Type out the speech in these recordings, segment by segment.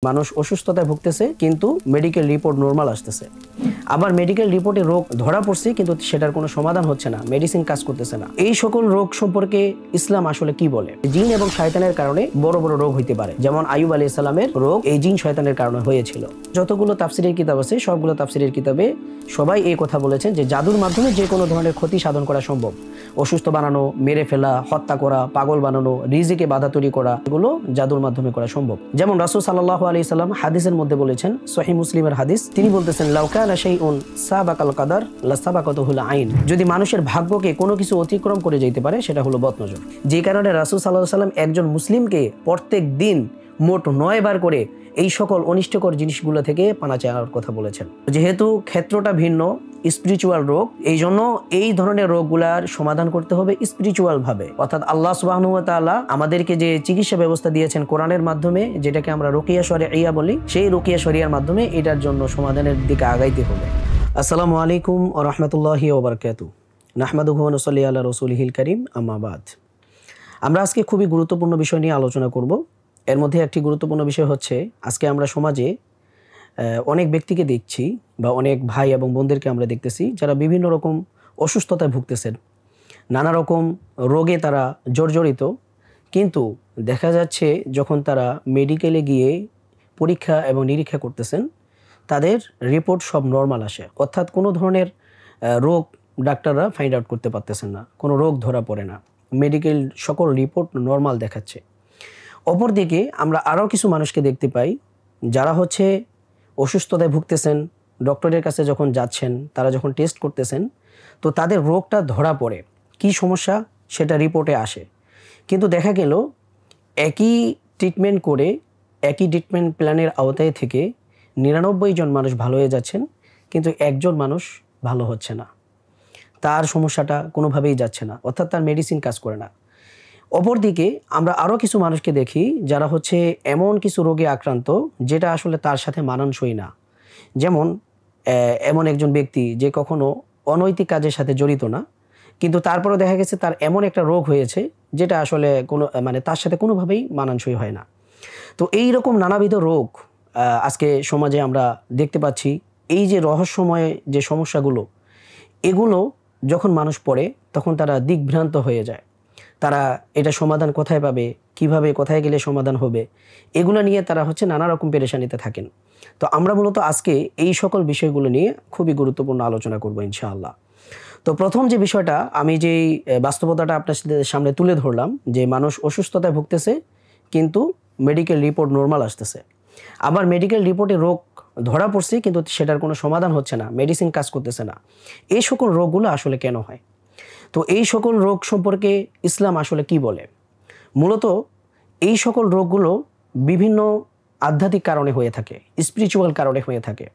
মানুষ অসুস্থতায় ভুগতেছে কিন্তু মেডিকেল রিপোর্ট নরমাল আসতেছে। আবার মেডিকেল রিপোর্টে রোগ ধরা পড়ছে কিন্তু সেটার কোনো সমাধান হচ্ছে না, মেডিসিন কাজ করতেছে না। এই সকল রোগ সম্পর্কে ইসলাম আসলে কি বলে? জিন এবং শয়তানের কারণে বড় বড় রোগ হইতে পারে, যেমন আইয়ুব আলাইহিস সালামের রোগ এই জিন শয়তানের কারণে হয়েছিল। যতগুলো তাফসীরের কিতাব আছে সবগুলো তাফসীরের কিতাবে সবাই এই কথা বলেছেন যে জাদুর মাধ্যমে যে কোনো ধরনের ক্ষতি সাধন করা সম্ভব। অসুস্থ বানানো, মেরে ফেলা, হত্যা করা, পাগল বানানো, রিজিকে বাধা তৈরি করা, এগুলো জাদুর মাধ্যমে করা সম্ভব। যেমন রাসূল সাল্লাল্লাহু আলাইহি সাল্লাম হাদিসের মধ্যে বলেছেন, সহিহ মুসলিমের হাদিস, তিনি বলতেছেন লাউ কানা শাইউন সাবাকাল কাদার লা সাবাকাতুহুল আইন। যদি মানুষের ভাগ্যকে কোনো কিছু অতিক্রম করে যেতে পারে সেটা হলো বদনজর। যে কারণে রাসূল সাল্লাল্লাহু আলাইহি সাল্লাম একজন মুসলিমকে প্রত্যেক দিন মোট 9 বার করে এই সকল অনিষ্টকর জিনিসগুলো থেকে পানা চাওয়ার কথা বলেছেন। যেহেতু ক্ষেত্রটা ভিন্ন, স্পিরিচুয়াল রোগ, এই জন্য এই ধরনের রোগগুলার সমাধান করতে হবে স্পিরিচুয়াল ভাবে। অর্থাৎ আল্লাহ সুবহানাহু ওয়া তাআলা আমাদেরকে যে চিকিৎসা ব্যবস্থা দিয়েছেন কোরআনের মাধ্যমে, যেটাকে আমরা রুকিয়া শরঈয়া বলি, সেই রুকিয়া শরিয়ার মাধ্যমে এটার জন্য সমাধানের দিকে আগাইতে হবে। আসসালামু আলাইকুম ওয়া রাহমাতুল্লাহি ওয়া বারাকাতুহু। নাহমাদুহু ওয়া নুসাল্লি আলা রাসূলিহিল কারীম, আম্মা বাদ। আমরা আজকে খুবই গুরুত্বপূর্ণ বিষয় নিয়ে আলোচনা করব। এর মধ্যে একটি গুরুত্বপূর্ণ বিষয় হচ্ছে, আজকে আমরা সমাজে অনেক ব্যক্তিকে দেখছি বা অনেক ভাই এবং বোনদেরকে আমরা দেখতেছি যারা বিভিন্ন রকম অসুস্থতায় ভুগতেছেন, নানা রকম রোগে তারা জর্জরিত। কিন্তু দেখা যাচ্ছে যখন তারা মেডিকেলে গিয়ে পরীক্ষা এবং নিরীক্ষা করতেছেন, তাদের রিপোর্ট সব নর্মাল আসে। অর্থাৎ কোনো ধরনের রোগ ডাক্তাররা ফাইন্ড আউট করতে পারতেছেন না, কোনো রোগ ধরা পড়ে না, মেডিকেল সকল রিপোর্ট নর্মাল দেখাচ্ছে। অপরদিকে আমরা আরও কিছু মানুষকে দেখতে পাই যারা হচ্ছে অসুস্থতায় ভুগতেছেন, ডক্টরের কাছে যখন যাচ্ছেন, তারা যখন টেস্ট করতেছেন, তো তাদের রোগটা ধরা পড়ে, কি সমস্যা সেটা রিপোর্টে আসে। কিন্তু দেখা গেল একই ট্রিটমেন্ট করে, একই ট্রিটমেন্ট প্ল্যানের আওতায় থেকে 99 জন মানুষ ভালো হয়ে যাচ্ছেন, কিন্তু একজন মানুষ ভালো হচ্ছে না, তার সমস্যাটা কোনোভাবেই যাচ্ছে না, অর্থাৎ তার মেডিসিন কাজ করে না। অপরদিকে আমরা আরও কিছু মানুষকে দেখি যারা হচ্ছে এমন কিছু রোগে আক্রান্ত যেটা আসলে তার সাথে মানানসই না। যেমন এমন একজন ব্যক্তি যে কখনো অনৈতিক কাজের সাথে জড়িত না, কিন্তু তারপরে দেখা গেছে তার এমন একটা রোগ হয়েছে যেটা আসলে কোনো তার সাথে কোনোভাবেই মানানসই হয় না। তো এই রকম নানাবিধ রোগ আজকে সমাজে আমরা দেখতে পাচ্ছি। এই যে রহস্যময় যে সমস্যাগুলো, এগুলো যখন মানুষ পড়ে তখন তারা দিকভ্রান্ত হয়ে যায়। তারা এটা সমাধান কোথায় পাবে, কিভাবে, কোথায় গেলে সমাধান হবে, এগুলো নিয়ে তারা হচ্ছে নানা রকম পেরেশানিতে থাকেন। তো আমরা মূলত আজকে এই সকল বিষয়গুলো নিয়ে খুবই গুরুত্বপূর্ণ আলোচনা করব ইনশাআল্লাহ। তো প্রথম যে বিষয়টা, আমি যেই বাস্তবতাটা আপনার সামনে তুলে ধরলাম, যে মানুষ অসুস্থতায় ভুগতেছে কিন্তু মেডিকেল রিপোর্ট নর্মাল আসতেছে। আবার মেডিকেল রিপোর্টে রোগ ধরা পড়ছে কিন্তু সেটার কোনো সমাধান হচ্ছে না, মেডিসিন কাজ করতেছে না। এই সকল রোগগুলো আসলে কেন হয়? তো এই সকল রোগ সম্পর্কে ইসলাম আসলে কি বলে? মূলত এই সকল রোগগুলো বিভিন্ন আধ্যাত্মিক কারণে হয়ে থাকে, স্পিরিচুয়াল কারণে হয়ে থাকে।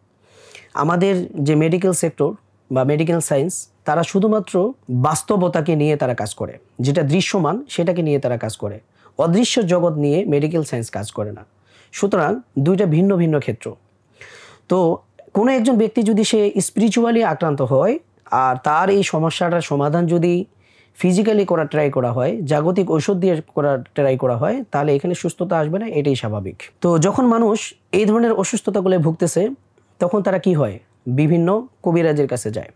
আমাদের যে মেডিকেল সেক্টর বা মেডিকেল সায়েন্স, তারা শুধুমাত্র বাস্তবতাকে নিয়ে তারা কাজ করে, যেটা দৃশ্যমান সেটাকে নিয়ে তারা কাজ করে। অদৃশ্য জগৎ নিয়ে মেডিকেল সায়েন্স কাজ করে না। সুতরাং দুইটা ভিন্ন ভিন্ন ক্ষেত্র। তো কোনো একজন ব্যক্তি যদি সে স্পিরিচুয়ালি আক্রান্ত হয় আর তার এই সমস্যাটার সমাধান যদি ফিজিক্যালি করা ট্রাই করা হয়, জাগতিক ঔষধ দিয়ে করা ট্রাই করা হয়, তাহলে এখানে সুস্থতা আসবে না, এটাই স্বাভাবিক। তো যখন মানুষ এই ধরনের অসুস্থতাগুলো ভুগতেছে, তখন তারা কি হয়? বিভিন্ন কবিরাজের কাছে যায়,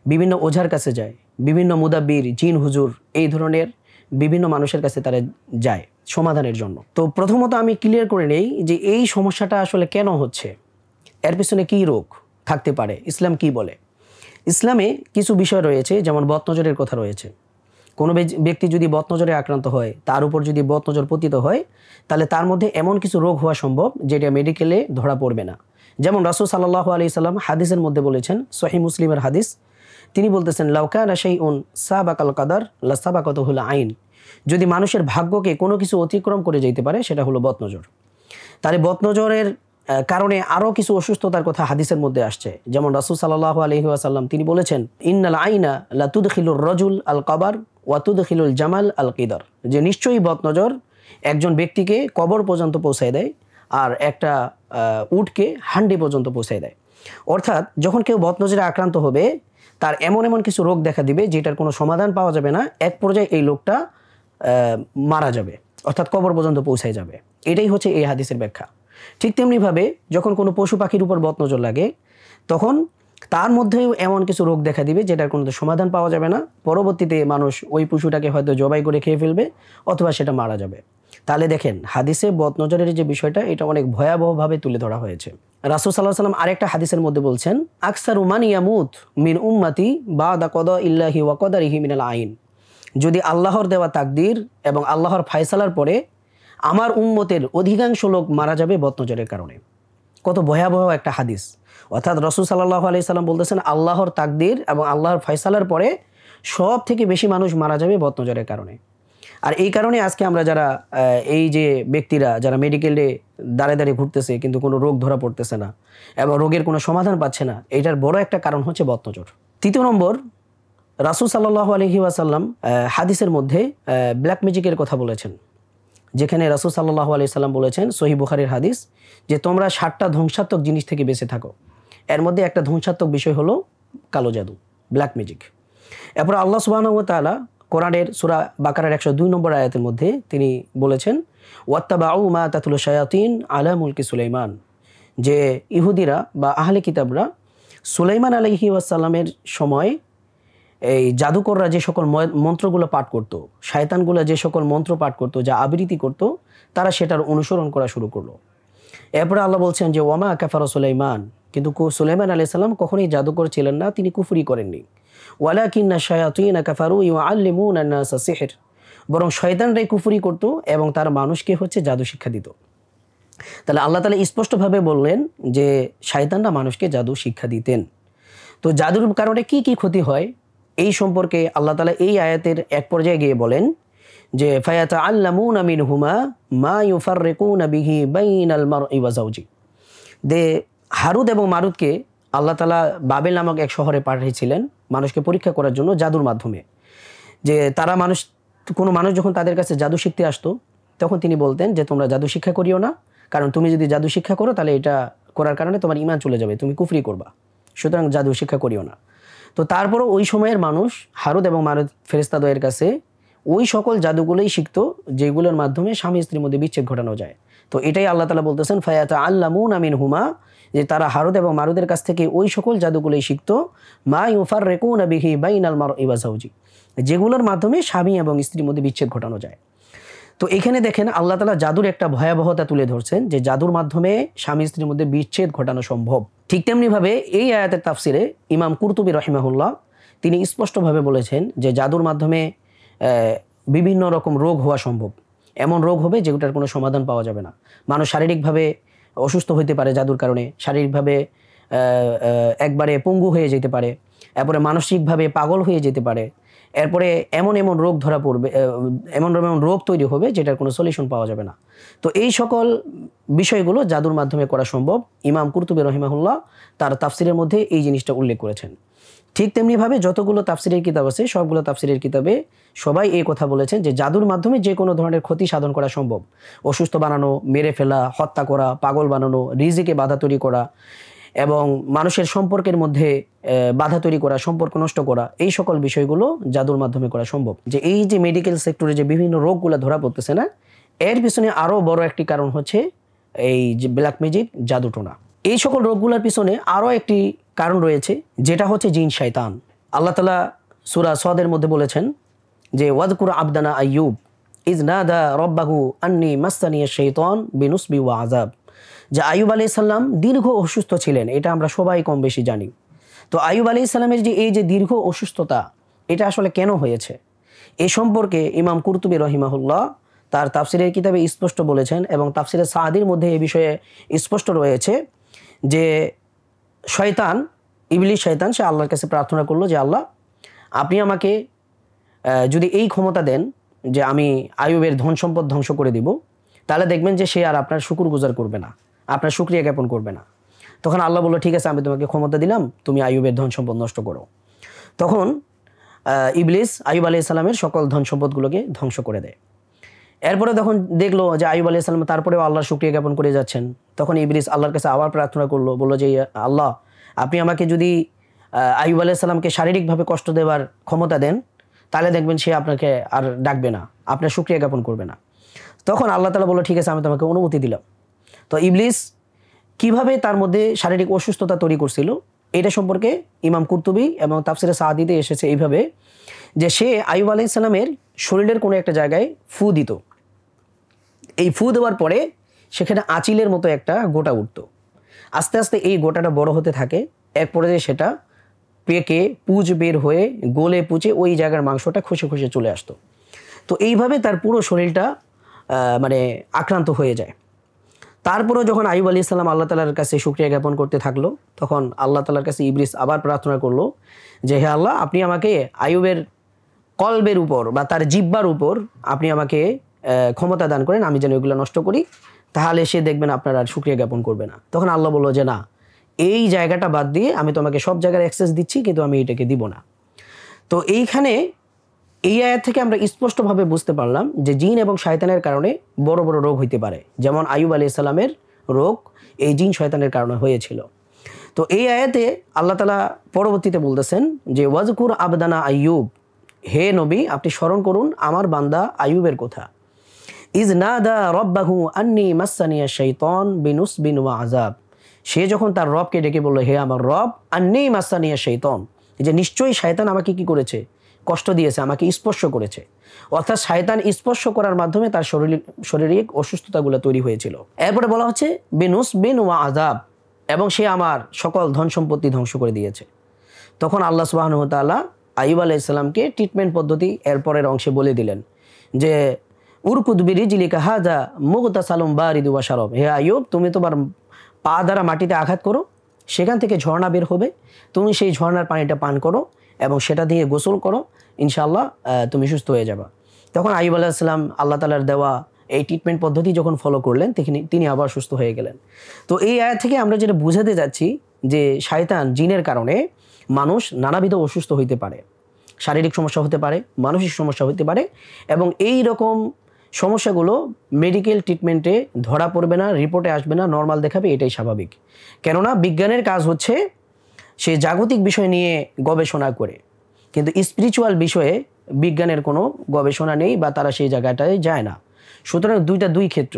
বিভিন্ন ওঝার কাছে যায়, বিভিন্ন মুদাব্বির, জিন হুজুর, এই ধরনের বিভিন্ন মানুষের কাছে তারা যায় সমাধানের জন্য। তো প্রথমত আমি ক্লিয়ার করে নেই যে এই সমস্যাটা আসলে কেন হচ্ছে, এর পিছনে কী রোগ থাকতে পারে, ইসলাম কি বলে। ইসলামে কিছু বিষয় রয়েছে, যেমন বদনজরের কথা রয়েছে। কোনো ব্যক্তি যদি বদনজরে আক্রান্ত হয়, তার উপর যদি বদনজর পতিত হয়, তাহলে তার মধ্যে এমন কিছু রোগ হওয়া সম্ভব যেটা মেডিকেলে ধরা পড়বে না। যেমন রাসূল সাল্লাল্লাহু আলাইহি সাল্লাম হাদিসের মধ্যে বলেছেন, সহিহ মুসলিমের হাদিস, তিনি বলতেছেন লাউ কানা শাইউন সাবাকাল কাদার লা সাবাকাতুহুল আইন। যদি মানুষের ভাগ্যকে কোনো কিছু অতিক্রম করে যেতে পারে সেটা হলো বদনজর। তাহলে বদনজরের কারণে আরও কিছু অসুস্থতার কথা হাদিসের মধ্যে আসছে। যেমন রাসূল সাল্লাল্লাহু আলাইহি ওয়াসাল্লাম তিনি বলেছেন, ইন্নাল আইনা লা তুদখিলুর রাজুল আল কবর ওয়া তুদখিলুল জামাল আল কিদার। যে নিশ্চয়ই বদনজর একজন ব্যক্তিকে কবর পর্যন্ত পৌঁছায় দেয় আর একটা উটকে হান্ডি পর্যন্ত পৌঁছায় দেয়। অর্থাৎ যখন কেউ বদনজরে আক্রান্ত হবে, তার এমন এমন কিছু রোগ দেখা দিবে যেটার কোনো সমাধান পাওয়া যাবে না, এক পর্যায়ে এই লোকটা মারা যাবে, অর্থাৎ কবর পর্যন্ত পৌঁছায় যাবে। এটাই হচ্ছে এই হাদিসের ব্যাখ্যা। ঠিক তেমনিভাবে যখন কোনো পশু পাখির উপর বদনজর লাগে তখন তার মধ্যেও এমন কিছু রোগ দেখা দিবে যেটার কোনো সমাধান পাওয়া যাবে না। পরবর্তীতে মানুষ ওই পশুটাকে হয়তো জবাই করে খেয়ে ফেলবে অথবা সেটা মারা যাবে। তাহলে দেখেন হাদিসে বদনজরের যে বিষয়টা এটা অনেক ভয়াবহভাবে তুলে ধরা হয়েছে। রাসূল সাল্লাল্লাহু আলাইহি সাল্লাম আরেকটা হাদিসের মধ্যে বলছেন, আকসারু মান ইয়ামুত মিন উম্মতি বাদা কদা ইল্লাহি ওয়া কদারিহি মিনাল আইন। যদি আল্লাহর দেওয়া তাকদীর এবং আল্লাহর ফায়সালার পরে আমার উম্মতের অধিকাংশ লোক মারা যাবে বদনজরের কারণে। কত ভয়াবহ একটা হাদিস। অর্থাৎ রাসূল সাল্লাল্লাহু আলাইহি সাল্লাম বলতেছেন আল্লাহর তাকদীর এবং আল্লাহর ফয়সালার পরে সব থেকে বেশি মানুষ মারা যাবে বদনজরের কারণে। আর এই কারণে আজকে আমরা যারা এই যে ব্যক্তিরা যারা মেডিকেলে দাঁড়িয়ে ঘুরতেছে কিন্তু কোনো রোগ ধরা পড়তেছে না এবং রোগের কোনো সমাধান পাচ্ছে না, এইটার বড় একটা কারণ হচ্ছে বদনজর। তৃতীয় নম্বর, রাসূল সাল্লাল্লাহু আলাইহি ওয়াসাল্লাম হাদিসের মধ্যে ব্ল্যাক ম্যাজিকের কথা বলেছেন, যেখানে রাসূল সাল্লাল্লাহু আলাইহি সাল্লাম বলেছেন সহিহ বুখারীর হাদিস যে তোমরা 7টা ধ্বংসাত্মক জিনিস থেকে বেঁচে থাকো। এর মধ্যে একটা ধ্বংসাত্মক বিষয় হলো কালো জাদু, ব্ল্যাক ম্যাজিক। এরপর আল্লাহ সুবহানাহু ওয়া তাআলা কোরআনের সূরা বাকারার 102 নম্বর আয়াতের মধ্যে তিনি বলেছেন ওয়াত্তাবাউ মা তাতলু শায়াতিন আলা মুলকি সুলাইমান, যে ইহুদিরা বা আহলে কিতাবরা সুলাইমান আলাইহি ওয়াসাল্লামের সময় এই জাদুকররা যে সকল মন্ত্রগুলো পাঠ করত, শয়তানগুলো যে সকল মন্ত্র পাঠ করত, যা আবৃত্তি করত, তারা সেটার অনুসরণ করা শুরু করলো। এরপরে আল্লাহ বলছেন যে ওয়ামা কাফারা সুলাইমান, কিন্তু সুলাইমান আলাইহিস সালাম কখনোই জাদুকর ছিলেন না, তিনি কুফরি করেননি। ওয়ালাকিন্না শায়াতিনা কাফারু ইউআল্লিমুনা আন-নাসা সিহর, বরং শয়তানরাই কুফরি করত এবং তারা মানুষকে হচ্ছে জাদু শিক্ষা দিত। তাহলে আল্লাহ তাআলা স্পষ্টভাবে বললেন যে শয়তানরা মানুষকে জাদু শিক্ষা দিতেন। তো জাদুর কারণে কি কি ক্ষতি হয় এই সম্পর্কে আল্লাহ তাআলা এই আয়াতের এক পর্যায়ে গিয়ে বলেন যে ফায়াতাআল্লামুনা মিনহুমা মা ইউফাররিকুনা বিহি বাইনাল মারই ওয়া যাওজি। দে হারুত এবং মারুতকে আল্লাহ তাআলা বাবেল নামক এক শহরে পাঠিয়েছিলেন মানুষকে পরীক্ষা করার জন্য জাদুর মাধ্যমে। যে তারা কোনো মানুষ যখন তাদের কাছে জাদু শিখতে আসতো তখন তিনি বলতেন যে তোমরা জাদু শিক্ষা করিও না, কারণ তুমি যদি জাদু শিক্ষা করো তাহলে এটা করার কারণে তোমার ঈমান চলে যাবে, তুমি কুফরি করবা, সুতরাং জাদু শিক্ষা করিও না। তো তারপরও ওই সময়ের মানুষ হারুত এবং মারুত ফেরেশতাদ্বয়ের কাছে ওই সকল জাদুগুলোই শিখতো যেগুলোর মাধ্যমে স্বামী স্ত্রীর মধ্যে বিচ্ছেদ ঘটানো যায়। তো এটাই আল্লাহ তাআলা বলতেছেন ফায়াতাআল্লামুনা মিনহুমা, যে তারা হারুত এবং মারুতের কাছ থেকে ওই সকল জাদুগুলোই শিখতো মা ইউফাররিকুনা বিহি বাইনাল মারই ওয়া যাওজি, যেগুলোর মাধ্যমে স্বামী এবং স্ত্রীর মধ্যে বিচ্ছেদ ঘটানো যায়। তো এখানে দেখেন আল্লাহ তাআলা জাদুর একটা ভয়াবহতা তুলে ধরছেন যে জাদুর মাধ্যমে স্বামী স্ত্রীর মধ্যে বিচ্ছেদ ঘটানো সম্ভব। ঠিক তেমনিভাবে এই আয়াতের তাফসিরে ইমাম কুরতুবী রাহিমাহুল্লাহ তিনি স্পষ্টভাবে বলেছেন যে জাদুর মাধ্যমে বিভিন্ন রকম রোগ হওয়া সম্ভব। এমন রোগ হবে যেগুলোর কোনো সমাধান পাওয়া যাবে না। মানুষ শারীরিকভাবে অসুস্থ হতে পারে জাদুর কারণে, শারীরিকভাবে একবারে পঙ্গু হয়ে যেতে পারে, এরপরে মানসিকভাবে পাগল হয়ে যেতে পারে, এরপরে এমন রোগ ধরা পড়বে, এমন রোগ তৈরি হবে যেটার কোনো সলিউশন পাওয়া যাবে না। তো এই সকল বিষয়গুলো জাদুর মাধ্যমে করা সম্ভব। ইমাম কুরতুবী রাহিমাহুল্লাহ তার তাফসিরের মধ্যে এই জিনিসটা উল্লেখ করেছেন। ঠিক তেমনিভাবে যতগুলো তাফসিরের কিতাব আছে সবগুলো তাফসিরের কিতাবে সবাই এই কথা বলেছেন যে জাদুর মাধ্যমে যে কোনো ধরনের ক্ষতি সাধন করা সম্ভব। অসুস্থ বানানো, মেরে ফেলা, হত্যা করা, পাগল বানানো, রিজিকে বাধা তৈরি করা এবং মানুষের সম্পর্কের মধ্যে বাধা তৈরি করা, সম্পর্ক নষ্ট করা, এই সকল বিষয়গুলো জাদুর মাধ্যমে করা সম্ভব। যে এই যে মেডিকেল সেক্টরে যে বিভিন্ন রোগগুলো ধরা পড়তেছে না, এর পিছনে আরও বড় একটি কারণ হচ্ছে এই যে ব্ল্যাক ম্যাজিক, জাদুটোনা। এই সকল রোগগুলোর পিছনে আরও একটি কারণ রয়েছে যেটা হচ্ছে জিন শয়তান। আল্লাহ তাআলা সূরা সদের মধ্যে বলেছেন যে ওয়াযকুর আবদানা আইয়ুব ইজ নাদা রব্বাহু আন্নী মাসসানিয়াশ শাইতান বিনুসবি ওয়া আযাব। যে আইয়ুব আলাইহিস সালাম দীর্ঘ অসুস্থ ছিলেন, এটা আমরা সবাই কম বেশি জানি। তো আইয়ুব আলাইহিস সালামের যে এই যে দীর্ঘ অসুস্থতা, এটা আসলে কেন হয়েছে এই সম্পর্কে ইমাম কুরতুবী রাহিমাহুল্লাহ তার তাফসিরের কিতাবে স্পষ্ট বলেছেন এবং তাফসিরে সাদির মধ্যে এই বিষয়ে স্পষ্ট রয়েছে যে শয়তান, ইবলিস শয়তান, সে আল্লাহর কাছে প্রার্থনা করলো যে আল্লাহ আপনি আমাকে যদি এই ক্ষমতা দেন যে আমি আইয়ুবের ধন সম্পদ ধ্বংস করে দিব, তাহলে দেখবেন যে সে আর আপনার শুকরগুজার করবে না, আপনার শুকরিয়া জ্ঞাপন করবে না। তখন আল্লাহ বলল ঠিক আছে, আমি তোমাকে ক্ষমতা দিলাম, তুমি আইয়ুবের ধন সম্পদ নষ্ট করো। তখন ইবলিস আইয়ুব আলাইহিস সালামের সকল ধন সম্পদগুলোকে ধ্বংস করে দেয়। এরপরে তখন দেখলো যে আইয়ুব আলাইহিস সালাম তারপরেও আল্লাহর শুকরিয়া জ্ঞাপন করে যাচ্ছেন, তখন ইবলিস আল্লাহর কাছে আবার প্রার্থনা করলো, বললো যে আল্লাহ আপনি আমাকে যদি আইয়ুব আলাইহিস সালামকে শারীরিকভাবে কষ্ট দেওয়ার ক্ষমতা দেন, তাহলে দেখবেন সে আপনাকে আর ডাকবে না, আপনার শুকরিয়া জ্ঞাপন করবে না। তখন আল্লাহ তাআলা বলল ঠিক আছে, আমি তোমাকে অনুমতি দিলাম। তো ইবলিস কিভাবে তার মধ্যে শারীরিক অসুস্থতা তৈরি করছিল এটা সম্পর্কে ইমাম কুরতুবী এবং তাফসিরে সাদিতে এসেছে এইভাবে যে সে আইয়ুব আলাইহিস সালামের শরীরের কোনো একটা জায়গায় ফু দিত। এই ফু দেওয়ার পরে সেখানে আঁচিলের মতো একটা গোটা উঠত। আস্তে আস্তে এই গোটাটা বড় হতে থাকে, এক পর্যায়ে সেটা পেকে পুঁজ বের হয়ে গলে পুচে ওই জায়গার মাংসটা খসে খসে চলে আসতো। তো এইভাবে তার পুরো শরীরটা মানে আক্রান্ত হয়ে যায়। তারপরেও যখন আইয়ুব আলাইহিস সালাম আল্লাহ তাআলার কাছে শুকরিয়া জ্ঞাপন করতে থাকলো, তখন আল্লাহ তাআলার কাছে ইবলিস আবার প্রার্থনা করলো যে হে আল্লাহ, আপনি আমাকে আইয়ুবের কলবের উপর বা তার জিহ্বার উপর আপনি আমাকে ক্ষমতা দান করেন, আমি যেন এগুলো নষ্ট করি, তাহলে সে দেখবেন আপনার আর শুকরিয়া জ্ঞাপন করবে না। তখন আল্লাহ বললো যে না, এই জায়গাটা বাদ দিয়ে আমি তোমাকে সব জায়গার অ্যাক্সেস দিচ্ছি, কিন্তু আমি এটাকে দিব না। তো এইখানে এই আয়াত থেকে আমরা স্পষ্টভাবে বুঝতে পারলাম যে জিন এবং শয়তানের কারণে বড় বড় রোগ হইতে পারে, যেমন আইয়ুব আলাইহিস সালামের রোগ এই জিন শয়তানের কারণে হয়েছিল। তো এই আয়াতে আল্লাহ তাআলা পরবর্তীতে বলতেছেন যে ওয়াজকুর আবদানা আইয়ুব, হে নবী আপনি স্মরণ করুন আমার বান্দা আইয়ুবের কথা। ইজ নাদা রব্বাহু আন্নি মাসানিয়া শাইতান বিনুসবিন ওয়া আযাব, সে যখন তার রবকে ডেকে বলল হে আমার রব, আন্নি মাসানিয়া শাইতান, যে নিশ্চয়ই শয়তান আমাকে কি করেছে, কষ্ট দিয়েছে, আমাকে স্পর্শ করেছে। অর্থাৎ শয়তান স্পর্শ করার মাধ্যমে তার শারীরিক অসুস্থতাগুলো তৈরি হয়েছিল। এরপরে বলা হচ্ছে বিনুসবিন ওয়া আযাব, এবং সে আমার সকল ধন সম্পত্তি ধ্বংস করে দিয়েছে। তখন আল্লাহ সুবহানাহু ওয়া তাআলা আইয়ুব আলাইহিস সালামকে ট্রিটমেন্ট পদ্ধতি এরপরের অংশে বলে দিলেন যে উরকুদ বিরিজলিকা হাযা মুগতাসালুম বারিদু ওয়া শারাব, হে আইয়ুব তুমি তোমার পা দ্বারা মাটিতে আঘাত করো, সেখান থেকে ঝর্ণা বের হবে, তুমি সেই ঝর্ণার পানিটা পান করো এবং সেটা দিয়ে গোসল করো, ইনশাআল্লাহ তুমি সুস্থ হয়ে যাবে। তখন আইয়ুব আলাইহিস সালাম আল্লাহ তাআলার দেওয়া এই ট্রিটমেন্ট পদ্ধতি যখন ফলো করলেন তিনি আবার সুস্থ হয়ে গেলেন। তো এই আয়াত থেকে আমরা যেটা বুঝাতে যাচ্ছি যে শয়তান জিনের কারণে মানুষ নানাবিধ অসুস্থ হইতে পারে, শারীরিক সমস্যা হতে পারে, মানসিক সমস্যা হতে পারে, এবং এই রকম সমস্যাগুলো মেডিকেল ট্রিটমেন্টে ধরা পড়বে না, রিপোর্টে আসবে না, নর্মাল দেখাবে, এটাই স্বাভাবিক। কেননা বিজ্ঞানের কাজ হচ্ছে সে জাগতিক বিষয় নিয়ে গবেষণা করে, কিন্তু স্পিরিচুয়াল বিষয়ে বিজ্ঞানের কোনো গবেষণা নেই বা তারা সেই জায়গাটায় যায় না। সুতরাং দুই ক্ষেত্র।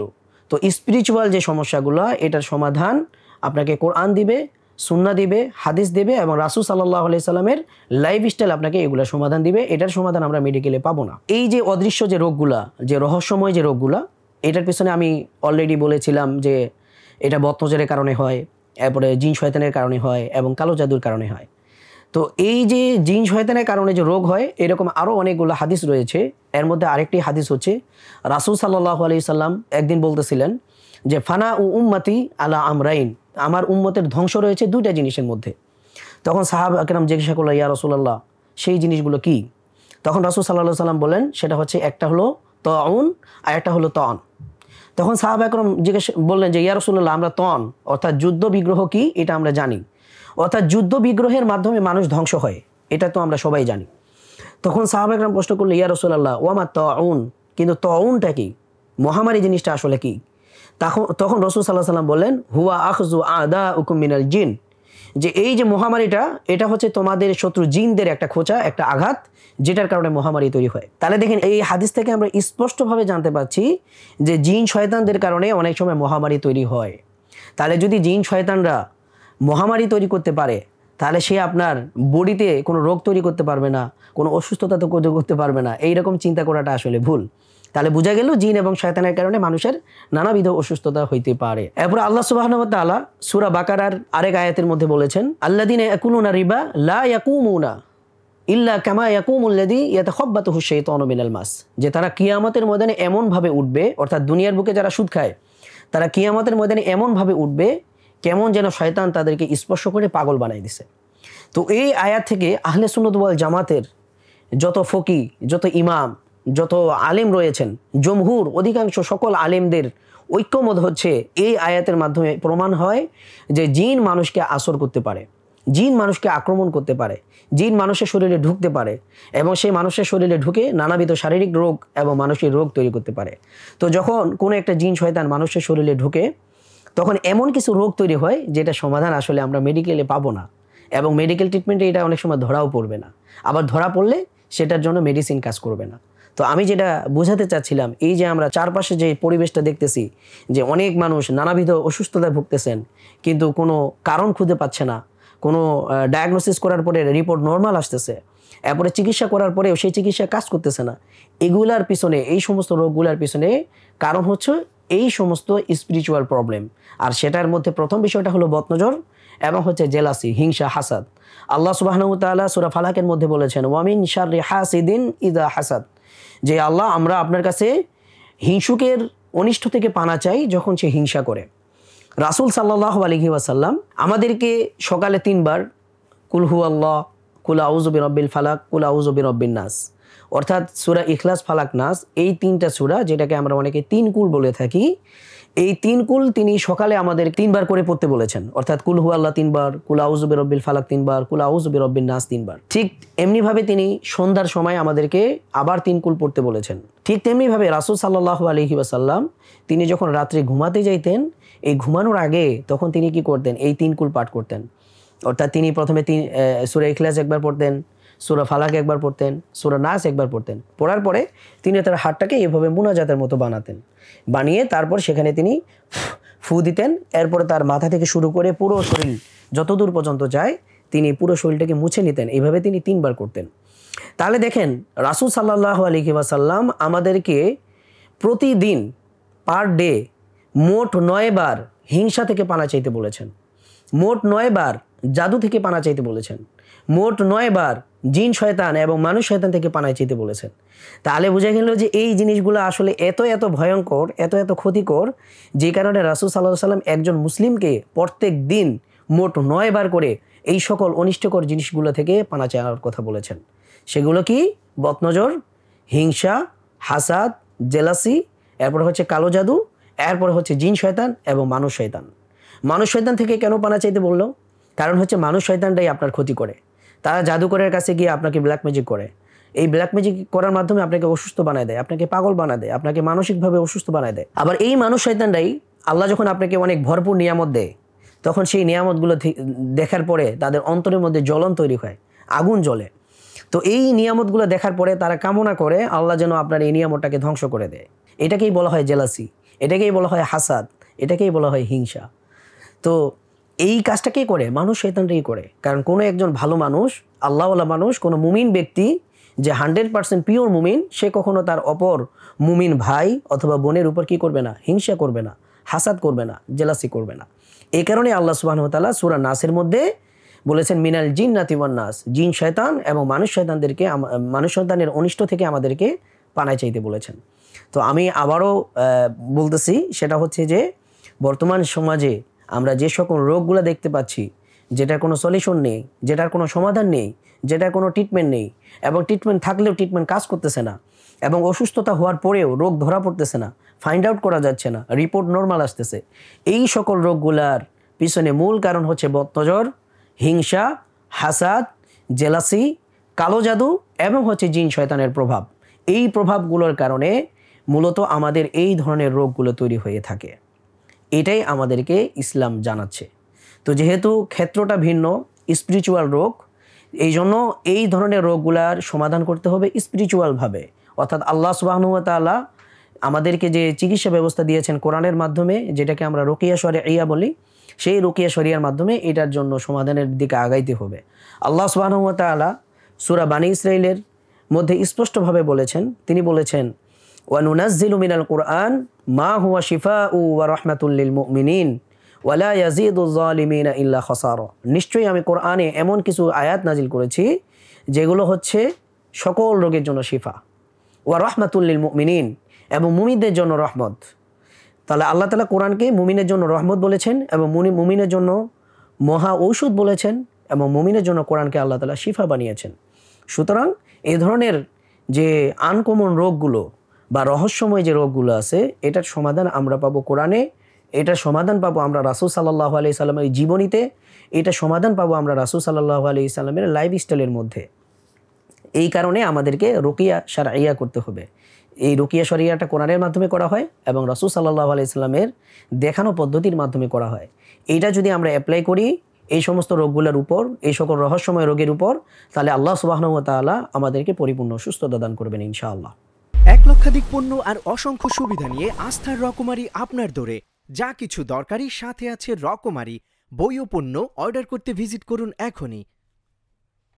তো স্পিরিচুয়াল যে সমস্যাগুলো, এটার সমাধান আপনাকে কোরআন দিবে, সুন্নাহ দিবে, হাদিস দিবে, এবং রাসূল সাল্লাল্লাহু আলাইহি সাল্লামের লাইফস্টাইল আপনাকে এগুলা সমাধান দিবে। এটার সমাধান আমরা মেডিকেলে পাবো না। এই যে অদৃশ্য যে রোগগুলা, যে রহস্যময় যে রোগগুলা, এটার পিছনে আমি অলরেডি বলেছিলাম যে এটা বদনজরের কারণে হয়, এরপরে জিন শয়তানের কারণে হয়, এবং কালো জাদুর কারণে হয়। তো এই যে জিন শয়তানের কারণে যে রোগ হয়, এরকম আরও অনেকগুলো হাদিস রয়েছে। এর মধ্যে আরেকটি হাদিস হচ্ছে রাসূল সাল্লাল্লাহু আলাইহি সাল্লাম একদিন বলতেছিলেন যে ফানা উ উম্মতি আলা আমরাইন, আমার উম্মতের ধ্বংস রয়েছে দুইটা জিনিসের মধ্যে। তখন সাহাবা একরাম জিজ্ঞাসা করলো ইয়া রাসূলুল্লাহ, সেই জিনিসগুলো কি? তখন রাসূল সাল্লাল্লাহু আলাইহি সাল্লাম বলেন সেটা হচ্ছে একটা হলো তাউন আর একটা হলো তন। তখন সাহাবা একরাম বললেন যে ইয়া রাসূলুল্লাহ, আমরা তন অর্থাৎ যুদ্ধ বিগ্রহ কি এটা আমরা জানি, অর্থাৎ যুদ্ধ বিগ্রহের মাধ্যমে মানুষ ধ্বংস হয়, এটা তো আমরা সবাই জানি। তখন সাহাবা একরাম প্রশ্ন করলো ইয়া রাসূলুল্লাহ ওয়ামা তাউন, কিন্তু তাউনটা কি, মহামারী জিনিসটা আসলে কি? তখন রাসূল সাল্লাল্লাহু আলাইহি সাল্লাম বললেন হুয়া আখযু আদাউকুম মিনাল জিন, যে এই যে মহামারীটা, এটা হচ্ছে তোমাদের শত্রু জিনদের একটা খোঁচা, একটা আঘাত, যেটার কারণে মহামারী তৈরি হয়। তাহলে দেখেন এই হাদিস থেকে আমরা স্পষ্টভাবে জানতে পারছি যে জিন শয়তানদের কারণে অনেক সময় মহামারী তৈরি হয়। তাহলে যদি জিন শয়তানরা মহামারী তৈরি করতে পারে, তাহলে সে আপনার বডিতে কোনো রোগ তৈরি করতে পারবে না, কোনো অসুস্থতা তো করতে পারবে না। এইরকম চিন্তা করাটা আসলে ভুল। তাহলে বোঝা গেল জিন এবং শয়তানের কারণে মানুষের নানাবিধ অসুস্থতা হইতে পারে। এরপর আল্লাহ সুবহানাহু ওয়া তাআলা সূরা বাকারার আরেক আয়াতের মধ্যে বলেছেন আল্লাযীনা ইয়াকুলুনা রিবা লা ইয়াকুমুনা ইল্লা কামা ইয়াকুমুল্লাযী ইয়াতাখাব্বাতুহু শাইতানু মিনাল মাস, যে তারা কিয়ামতের ময়দানে এমনভাবে উঠবে, অর্থাৎ দুনিয়ার বুকে যারা সুদ খায় তারা কিয়ামতের ময়দানে এমনভাবে উঠবে কেমন যেন শয়তান তাদেরকে স্পর্শ করে পাগল বানাই দিছে। তো এই আয়াত থেকে আহলে সুন্নাত ওয়াল জামাতের যত ফকি, যত ইমাম, যত আলেম রয়েছেন, জমহুর অধিকাংশ সকল আলেমদের ঐক্যমত হচ্ছে এই আয়াতের মাধ্যমে প্রমাণ হয় যে জিন মানুষকে আসর করতে পারে, জিন মানুষকে আক্রমণ করতে পারে, জিন মানুষের শরীরে ঢুকতে পারে, এবং সেই মানুষের শরীরে ঢুকে নানাবিধ শারীরিক রোগ এবং মানসিক রোগ তৈরি করতে পারে। তো যখন কোনো একটা জিন শয়তান মানুষের শরীরে ঢুকে, তখন এমন কিছু রোগ তৈরি হয় যেটা সমাধান আসলে আমরা মেডিকেলে পাবো না, এবং মেডিকেল ট্রিটমেন্টে এটা অনেক সময় ধরাও পড়বে না। আবার ধরা পড়লে সেটার জন্য মেডিসিন কাজ করবে না। তো আমি যেটা বোঝাতে চাচ্ছিলাম, এই যে আমরা চারপাশে যে পরিবেশটা দেখতেছি, যে অনেক মানুষ নানাবিধ অসুস্থতায় ভুগতেছেন, কিন্তু কোনো কারণ খুঁজে পাচ্ছে না, কোনো ডায়াগনোসিস করার পরে রিপোর্ট নর্মাল আসতেছে, এরপরে চিকিৎসা করার পরেও সেই চিকিৎসা কাজ করতেছে না। এগুলার পিছনে, এই সমস্ত রোগগুলার পিছনে কারণ হচ্ছে এই সমস্ত স্পিরিচুয়াল প্রবলেম। আর সেটার মধ্যে প্রথম বিষয়টা হলো বদনজর এবং হচ্ছে জেলাসি, হিংসা, হাসাদ। আল্লাহ সুবহানাহু ওয়া তাআলা সূরা ফালাকের মধ্যে বলেছেন, ওয়ামিন শাররি হাসিদিন ইযা হাসাদ, যে আল্লাহ আমরা আপনার কাছে হিংসুকের অনিষ্ট থেকে পানা চাই যখন সে হিংসা করে। রাসূল সাল্লাল্লাহু আলাইহি ওয়াসাল্লাম আমাদেরকে সকালে 3 বার কুল হুয়াল্লাহ, কুল আউযু বিরাব্বিল ফালাক, কুল আউযু বিরাব্বিন নাস, অর্থাৎ সূরা ইখলাস, ফালাক, নাস, এই 3টা সূরা যেটাকে আমরা অনেকে 3 কুল বলে থাকি, এই 3 কুল তিনি সকালে আমাদের 3 বার করে পড়তে বলেছেন। অর্থাৎ কুল হুয়াল্লাহ 3 বার, কুল আউযু বিরাব্বিল ফালাক 3 বার, কুল আউযু বিরাব্বিন নাস 3 বার। ঠিক এমনিভাবে তিনি সন্ধ্যার সময় আমাদেরকে আবার 3 কুল পড়তে বলেছেন। ঠিক তেমনিভাবে রাসূল সাল্লাল্লাহু আলাইহি ওয়াসাল্লাম তিনি যখন রাত্রে ঘুমাতে যাইতেন, এই ঘুমানোর আগে তখন তিনি কি করতেন, এই 3 কুল পাঠ করতেন। অর্থাৎ তিনি প্রথমে সূরা ইখলাস একবার পড়তেন, সূরা ফালাক একবার পড়তেন, সূরা নাস একবার পড়তেন। পড়ার পরে তিনি তার হাতটাকে এভাবে মুনাজাতের মতো বানাতেন, বানিয়ে তারপর সেখানে তিনি ফু দিতেন। এরপরে তার মাথা থেকে শুরু করে পুরো শরীর যতদূর পর্যন্ত যায় তিনি পুরো শরীরটাকে মুছে নিতেন। এইভাবে তিনি 3 বার করতেন। তাহলে দেখেন রাসূল সাল্লাল্লাহু আলাইহি ওয়াসাল্লাম আমাদেরকে প্রতিদিন পার ডে মোট 9 বার হিংসা থেকে পানা চাইতে বলেছেন, মোট 9 বার জাদু থেকে পানা চাইতে বলেছেন, মোট 9 বার জিন শয়তান এবং মানুষ শয়তান থেকে পানা চাইতে বলেছেন। তাহলে বোঝা গেল যে এই জিনিসগুলো আসলে এত এত ভয়ঙ্কর, এত এত ক্ষতিকর, যে কারণে রাসূল সাল্লাল্লাহু আলাইহি ওয়াসাল্লাম একজন মুসলিমকে প্রত্যেক দিন মোট 9 বার করে এই সকল অনিষ্টকর জিনিসগুলো থেকে পানা চাওয়ার কথা বলেছেন। সেগুলো কি? বদনজর, হিংসা, হাসাদ, জেলাসি, এরপরে হচ্ছে কালো জাদু, এরপরে হচ্ছে জিন শয়তান এবং মানুষ শয়তান। মানুষ শয়তান থেকে কেন পানা চাইতে বললো? কারণ হচ্ছে মানুষ শয়তানটাই আপনার ক্ষতি করে। তারা জাদুকরের কাছে গিয়ে আপনাকে ব্ল্যাক ম্যাজিক করে। এই ব্ল্যাক ম্যাজিক করার মাধ্যমে আপনাকে অসুস্থ বানায় দেয়, আপনাকে পাগল বানায় দেয়, আপনাকে মানসিকভাবে অসুস্থ বানায় দেয়। আবার এই মানুষ শয়তানটাই আল্লাহ যখন আপনাকে অনেক ভরপুর নিয়ামত দেয়, তখন সেই নিয়ামতগুলো দেখার পরে তাদের অন্তরের মধ্যে জ্বলন তৈরি হয়, আগুন জ্বলে। তো এই নিয়ামতগুলো দেখার পরে তারা কামনা করে আল্লাহ যেন আপনার এই নিয়ামতটাকে ধ্বংস করে দেয়। এটাকেই বলা হয় জেলাসি, এটাকেই বলা হয় হাসাদ, এটাকেই বলা হয় হিংসা। তো এই কাজটা কে করে? মানুষ শয়তানটাই করে। কারণ কোনো একজন ভালো মানুষ, আল্লাহওয়ালা মানুষ, কোনো মুমিন ব্যক্তি যে 100% পিওর মুমিন, সে কখনো তার অপর মুমিন ভাই অথবা বোনের উপর কি করবে না? হিংসা করবে না, হাসাদ করবে না, জেলাসি করবে না। এই কারণে আল্লাহ সুবহানাহু ওয়া তাআলা সূরা নাসের মধ্যে বলেছেন, মিনাল জিন্নাতি ওয়ান নাস, জিন শয়তান এবং মানুষ শয়তানদেরকে, মানুষ শয়তানের অনিষ্ট থেকে আমাদেরকে পানায় চাইতে বলেছেন। তো আমি আবারও বলতেছি, সেটা হচ্ছে যে বর্তমান সমাজে আমরা যে সকল রোগগুলো দেখতে পাচ্ছি, যেটার কোনো সলিউশন নেই, যেটার কোনো সমাধান নেই, যেটার কোনো ট্রিটমেন্ট নেই, এবং ট্রিটমেন্ট থাকলেও ট্রিটমেন্ট কাজ করতেছে না, এবং অসুস্থতা হওয়ার পরেও রোগ ধরা পড়তেছে না, ফাইন্ড আউট করা যাচ্ছে না, রিপোর্ট নর্মাল আসতেছে, এই সকল রোগগুলার পিছনে মূল কারণ হচ্ছে বদনজর, হিংসা, হাসাদ, জেলাসি, কালো জাদু এবং হচ্ছে জিন শয়তানের প্রভাব। এই প্রভাবগুলোর কারণে মূলত আমাদের এই ধরনের রোগগুলো তৈরি হয়ে থাকে। এটাই আমাদেরকে ইসলাম জানাচ্ছে। তো যেহেতু ক্ষেত্রটা ভিন্ন, স্পিরিচুয়াল রোগ, এই জন্য এই ধরনের রোগগুলার সমাধান করতে হবে স্পিরিচুয়ালভাবে। অর্থাৎ আল্লাহ সুবহানাহু ওয়া তাআলা আমাদেরকে যে চিকিৎসা ব্যবস্থা দিয়েছেন কোরআনের মাধ্যমে, যেটাকে আমরা রুকিয়া শরঈয়া বলি, সেই রুকিয়া শরিয়ার মাধ্যমে এটার জন্য সমাধানের দিকে আগাইতে হবে। আল্লাহ সুবহানাহু ওয়া তাআলা সূরা বানী ইসরাঈলের মধ্যে স্পষ্টভাবে বলেছেন, তিনি বলেছেন, ওয়া নুনাজ্জিলু মিনাল কুরআন মা হুয়া শিফাউ ওয়া রাহমাতুল লিল মুমিনিন ওয়া লা ইয়াজিদুয যালিমিনা ইল্লা খাসারা। নিশ্চয়ই আমি কোরআনে এমন কিছু আয়াত নাজিল করেছি যেগুলো হচ্ছে সকল রোগের জন্য শিফা, ওয়া রাহমাতুল লিল মুমিনিন, এবং মুমিনদের জন্য রহমত। তাহলে আল্লাহ তাআলা কোরআনকে মুমিনের জন্য রহমত বলেছেন এবং মুমিনের জন্য মহা ঔষধ বলেছেন, এবং মুমিনের জন্য কোরআনকে আল্লাহ তাআলা শিফা বানিয়েছেন। সুতরাং এই ধরনের যে আনকমন রোগগুলো বা রহস্যময় যে রোগগুলো আছে, এটার সমাধান আমরা পাবো কোরআনে, এটার সমাধান পাবো আমরা রাসূল সাল্লাল্লাহু আলাইহি সাল্লামের জীবনীতে, এটা সমাধান পাবো আমরা রাসূল সাল্লাল্লাহু আলাইহি সাল্লামের লাইফস্টাইলের মধ্যে। এই কারণে আমাদেরকে রুকিয়া শারঈয়া করতে হবে। এই রুকিয়া শরিয়াটা কোরআনের মাধ্যমে করা হয় এবং রাসূল সাল্লাল্লাহু আলাইহি সাল্লামের দেখানো পদ্ধতির মাধ্যমে করা হয়। এইটা যদি আমরা অ্যাপ্লাই করি এই সমস্ত রোগগুলোর উপর, এই সকল রহস্যময় রোগের উপর, তাহলে আল্লাহ সুবহানাহু ওয়া তাআলা আমাদেরকে পরিপূর্ণ সুস্থতা দান করবেন ইনশাআল্লাহ। এক লক্ষাধিক পণ্য আর অসংখ্য সুবিধা নিয়ে আস্থার রকমারি আপনার দৌড়ে। যা কিছু দরকারি সাথে আছে রকমারি। বই ও পণ্য অর্ডার করতে ভিজিট করুন এখনই।